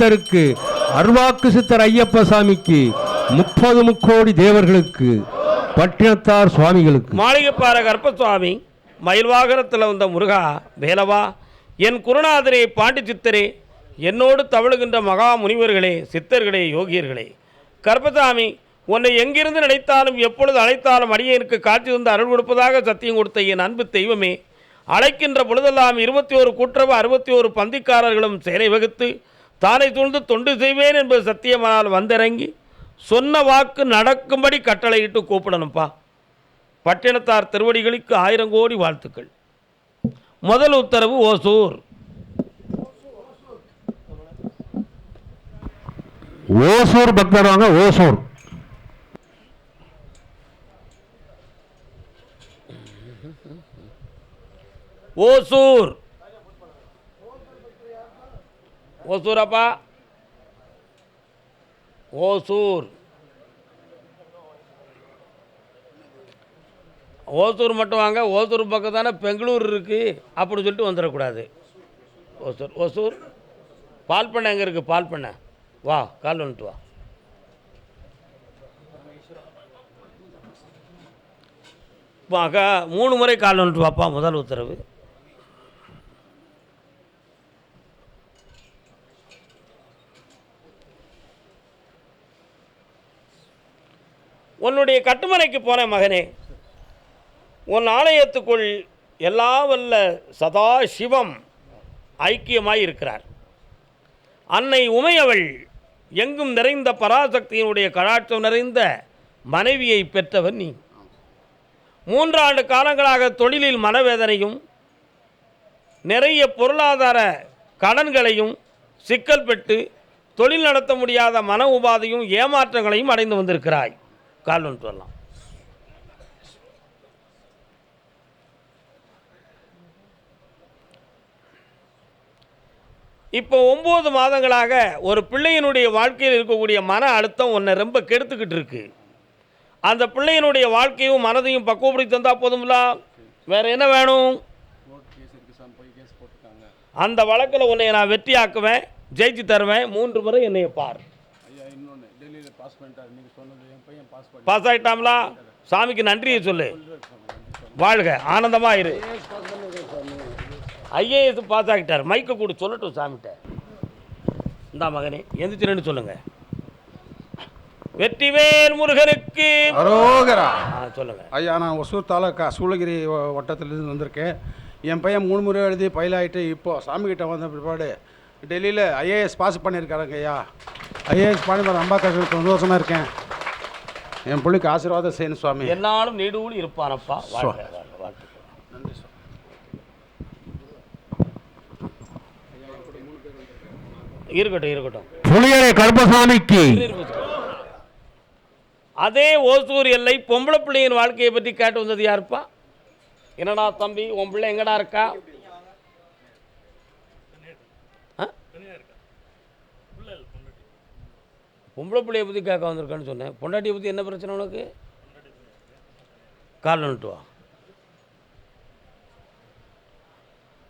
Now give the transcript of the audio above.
சித்தருக்கு, அருவாக்கு சித்தர் ஐயப்ப சாமிக்கு, 30 முக்கோடி தேவர்களுக்கு, பட்டினத்தார் சுவாமிகளுக்கு. மாளிகைப்பாற கருப்பசுவாமி மயில்வாகனத்தில் வந்த முருகா வேலவா, என் குருநாதரே பாண்டி சித்தரே, என்னோடு தவழுகின்ற மகா முனிவர்களே, சித்தர்களே, யோகியர்களே, கருப்பசாமி உன்னை எங்கிருந்து நினைத்தாலும் எப்பொழுது அழைத்தாலும் அடியேனுக்கு காட்சி வந்து அருள் கொடுப்பதாக சத்தியம் கொடுத்த என் அன்பு தெய்வமே, அழைக்கின்ற பொழுதெல்லாம் 21 கூட்டுறவு 61 பந்திக்காரர்களும் சேனை வகுத்து தானை சூழ்ந்து தொண்டு செய்வேன் என்பது சத்தியமானால் வந்திறங்கி சொன்ன வாக்கு நடக்கும்படி கட்டளையிட்டு கூப்பிடணும்ப்பா. பட்டினத்தார் திருவடிகளுக்கு 1000 கோடி வாழ்த்துக்கள். முதல் உத்தரவு ஓசூர். ஓசூர் பக்தர் வாங்க. ஓசூர் ஓசூர் ஓசூரப்பா. ஓசூர் ஓசூர் மட்டும் வாங்க. ஓசூர் பக்கம் தானே பெங்களூர் இருக்குது, அப்படின்னு சொல்லிட்டு வந்துடக்கூடாது. ஓசூர் ஓசூர். பால் பண்ணை எங்கே இருக்குது? பால் பண்ணை வா, கால் வந்துட்டு வா. வாங்க 3 முறை கால் வந்துட்டு வாப்பா. முதல் உத்தரவு. உன்னுடைய கட்டுமனைக்கு போன மகனே, உன் ஆலயத்துக்குள் எல்லா வல்ல சதா சிவம் ஐக்கியமாய் இருக்கிறார். அன்னை உமையவள் எங்கும் நிறைந்த பராசக்தியினுடைய கடாட்சம் நிறைந்த மனைவியை பெற்றவன் நீ. 3 ஆண்டு காலங்களாக தொழிலில் மனவேதனையும் நிறைய பொருளாதார கடன்களையும் சிக்கல் பெற்று தொழில் நடத்த முடியாத மன உபாதையும் ஏமாற்றங்களையும் அடைந்து வந்திருக்கிறாய். கால் ஒன்று வரலாம். இப்போ 9 மாதங்களாக ஒரு பிள்ளையினுடைய வாழ்க்கையில் இருக்கக்கூடிய மன அழுத்தம் உன்னை ரொம்ப கெடுத்துக்கிட்டு இருக்கு. அந்த பிள்ளையினுடைய வாழ்க்கையும் மனதையும் பக்குவப்படி தந்தால் போதும்ல, வேற என்ன வேணும்? அந்த வழக்கில் உன்னை நான் வெற்றியாக்குவேன், ஜெயிச்சு தருவேன். 3 முறை என்னைய பார். பாஸ் ஆகிட்டாங்களா? சாமிக்கு நன்றியை சொல்லு. வாழ்க, ஆனந்தமாக இரு. ஐஏஎஸ் பாஸ் ஆகிட்டார். மைக்கை கூட சொல்லட்டும் சாமிகிட்ட. இந்தா மகனே, எந்திரிச்சுன்னு சொல்லுங்க. வெற்றிவேல் முருகனுக்கு அரோகரா. சொல்லுங்க ஐயா, நான் ஒசூர் தாலுக்கா சூளகிரி வட்டத்திலிருந்து வந்திருக்கேன். என் பையன் 3 முறை எழுதி பயிலாகிட்டு இப்போது சாமிக்கிட்ட வந்த பிற்பாடு டெல்லியில் ஐஏஎஸ் பாஸ் பண்ணியிருக்காருங்க ஐயா. ஐஏஎஸ் பண்ணி ரொம்ப சந்தோஷமாக இருக்கேன். என் பிள்ளைக்கு ஆசீர்வாதம் செய்யணும் சுவாமி. என்னாலும் நீடூழி இருப்பானப்பா. நன்றி சார். இருக்கட்டும் இருக்கட்டும். புளியரை கருப்பசாமிக்கு. அதே ஓசூர் எல்லை பொம்பளை பிள்ளையின் வாழ்க்கையை பற்றி கேட்டு வந்தது யாருப்பா? என்னடா தம்பி, உன் பிள்ளை எங்கடா இருக்கா? பொம்பளை பிள்ளையை பற்றி கேட்க வந்திருக்கான்னு சொன்னேன். பொண்டாட்டியை பற்றி என்ன பிரச்சனை உனக்கு? கால் வந்துட்டு வா.